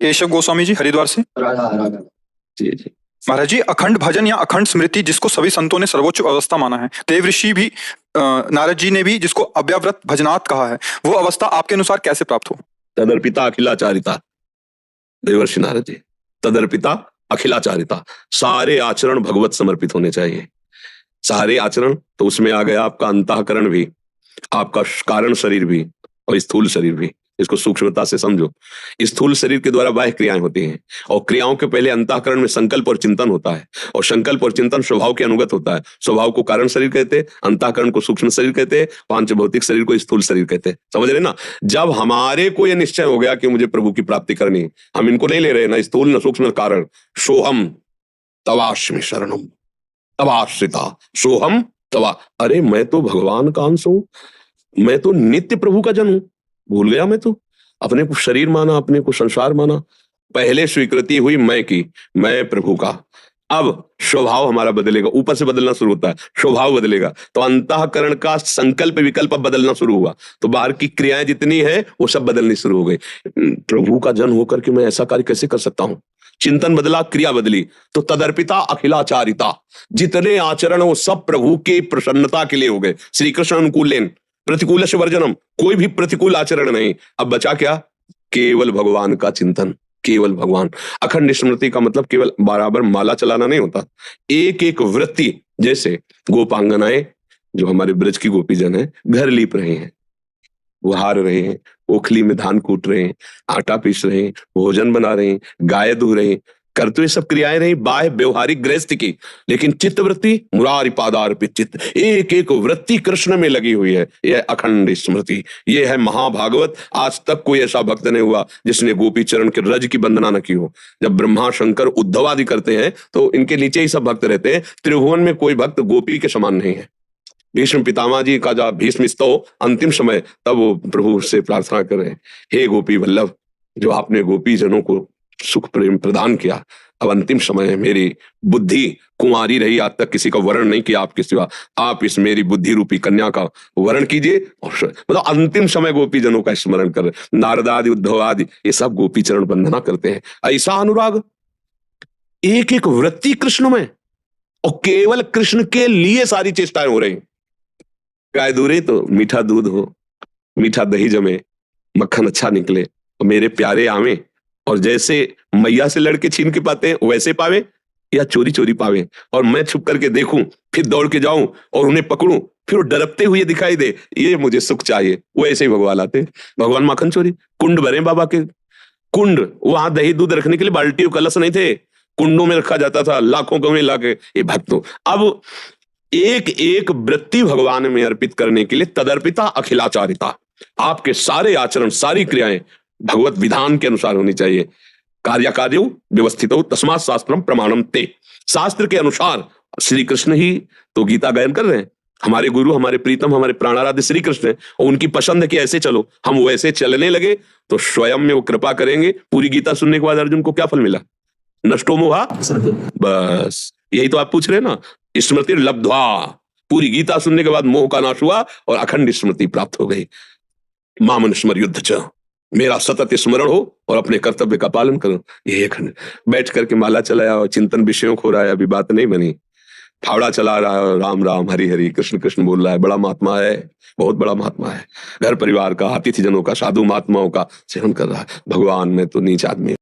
केशव गोस्वामी जी हरिद्वार से। राधा राधा। जी जी। महाराज जी, अखंड भजन या अखंड स्मृति जिसको सभी संतों ने सर्वोच्च अवस्था माना है, देव ऋषि भी नारद जी ने भी जिसको अव्यव्रत भजनात् कहा है, वो अवस्था आपके अनुसार कैसे प्राप्त हो? तदर्पिता अखिलाचारिता। देवर्षि नारद जी, तदर्पिता अखिलाचारिता। सारे आचरण भगवत समर्पित होने चाहिए। सारे आचरण तो उसमें आ गया आपका अंतःकरण भी, आपका कारण शरीर भी और स्थूल शरीर भी। इसको सूक्ष्मता से समझो। स्थूल शरीर के द्वारा बाह्य क्रियाएं होती हैं और क्रियाओं के पहले अंतःकरण में संकल्प और चिंतन होता है और संकल्प और चिंतन स्वभाव के अनुगत होता है। स्वभाव को कारण शरीर कहते हैं, अंतःकरण को सूक्ष्म शरीर कहते हैं, पांच भौतिक शरीर को स्थूल शरीर कहते हैं। समझ रहे ना? जब हमारे को यह निश्चय हो गया कि मुझे प्रभु की प्राप्ति करनी, हम इनको नहीं ले रहे ना स्थूल न सूक्ष्म कारण। सोहम तवास्मि शरणम तवाश्रिता। सोहम तवा। अरे मैं तो भगवान का अंश हूं, मैं तो नित्य प्रभु का जन हूं। भूल गया मैं तो अपने को शरीर माना, अपने को संसार माना। पहले स्वीकृति हुई मैं की, मैं प्रभु का। अब स्वभाव हमारा बदलेगा, ऊपर से बदलना शुरू होता है, स्वभाव बदलेगा तो अंतःकरण का संकल्प विकल्प बदलना शुरू हुआ, तो बाहर की क्रियाएं जितनी है वो सब बदलनी शुरू हो गई। प्रभु का जन होकर के मैं ऐसा कार्य कैसे कर सकता हूं? चिंतन बदला, क्रिया बदली, तो तदर्पिता अखिलाचारिता। जितने आचरण वो सब प्रभु की प्रसन्नता के लिए हो गए। श्री कृष्ण अनुकूलेन प्रतिकूल से वर्जनम। कोई भी प्रतिकूल आचरण नहीं। अब बचा क्या? केवल भगवान का चिंतन, केवल भगवान। अखंड स्मृति का मतलब केवल बराबर माला चलाना नहीं होता। एक एक वृत्ति, जैसे गोपांगनाएं जो हमारे ब्रज की गोपीजन है, घर लीप रहे हैं, वो हार रहे हैं, ओखली में धान कूट रहे हैं, आटा पीस रहे हैं, भोजन बना रहे हैं, गाय धो रहे हैं, कर तो ये सब क्रियाएं रही बाह्य व्यवहारिक गृहस्थ की, लेकिन चित्त वृत्ति मुरारी पादार्पित चित्त, एक एक वृत्ति कृष्ण में लगी हुई है। यह अखंड स्मृति, यह है महाभागवत। आज तक कोई ऐसा भक्त नहीं हुआ जिसने गोपी चरण के रज की वंदना न की हो। जब ब्रह्मा शंकर उद्धव आदि करते हैं तो इनके नीचे ही सब भक्त रहते हैं। त्रिभुवन में कोई भक्त गोपी के समान नहीं है। भीष्म पितामह जी का जब भीष्म स्तव अंतिम समय, तब वो प्रभु से प्रार्थना कर रहे हैं, हे गोपी वल्लभ, जो आपने गोपी जनों को सुख प्रेम प्रदान किया, अब अंतिम समय है, मेरी बुद्धि कुंवारी रही, आज तक किसी का वरण नहीं किया आपके सिवा, आप इस मेरी बुद्धि रूपी कन्या का वरण कीजिए। और मतलब अंतिम समय गोपी जनों का स्मरण कर रहे। नारद आदि, उद्धव आदि, ये सब गोपी चरण वंदना करते हैं। ऐसा अनुराग, एक एक वृत्ति कृष्ण में, और केवल कृष्ण के लिए सारी चेष्टाएं हो रही। गाय दूरे तो मीठा दूध हो, मीठा दही जमे, मक्खन अच्छा निकले, और मेरे प्यारे आवे, और जैसे मैया से लड़के छीन के पाते हैं वैसे पावे या चोरी चोरी पावे, और मैं छुप करके देखूं, फिर दौड़ के जाऊं और उन्हें पकड़ूं, फिर वो डरते हुए दिखाई दे, ये मुझे सुख चाहिए। वो ऐसे ही भगवान आते। भगवान माखन चोरी, कुंड भरे बाबा के, कुंड, वहां दही दूध रखने के लिए बाल्टी और कलश नहीं थे, कुंडों में रखा जाता था, लाखों गवे लाके। ये भक्तों, अब एक एक वृत्ति भगवान में अर्पित करने के लिए तदर्पिता अखिलाचारिता। आपके सारे आचरण, सारी क्रियाएं भगवत विधान के अनुसार होनी चाहिए। कार्य व्यवस्थित हो, तस्मात् शास्त्रम प्रमाणम ते। शास्त्र के अनुसार श्री कृष्ण ही तो गीता गायन कर रहे हैं। हमारे गुरु, हमारे प्रीतम, हमारे प्राणाराध्य श्री कृष्ण है, और उनकी पसंद है कि ऐसे चलो। हम वैसे चलने लगे तो स्वयं में वो कृपा करेंगे। पूरी गीता सुनने के बाद अर्जुन को क्या फल मिला? नष्टो मोहा। बस यही तो आप पूछ रहे हैं ना। स्मृति लब्ध्वा, पूरी गीता सुनने के बाद मोह का नाश हुआ और अखंड स्मृति प्राप्त हो गई। मामन स्मर युद्ध च, मेरा सतत स्मरण हो और अपने कर्तव्य का पालन करो। ये अखंड बैठ करके माला चलाया और चिंतन विषयों को हो रहा है, अभी बात नहीं बनी। फावड़ा चला रहा है, राम राम हरि हरि कृष्ण कृष्ण बोल रहा है, बड़ा महात्मा है, बहुत बड़ा महात्मा है। घर परिवार का, अतिथि जनों का, साधु महात्माओं का सेवन कर रहा है। भगवान में तो नीच आदमी।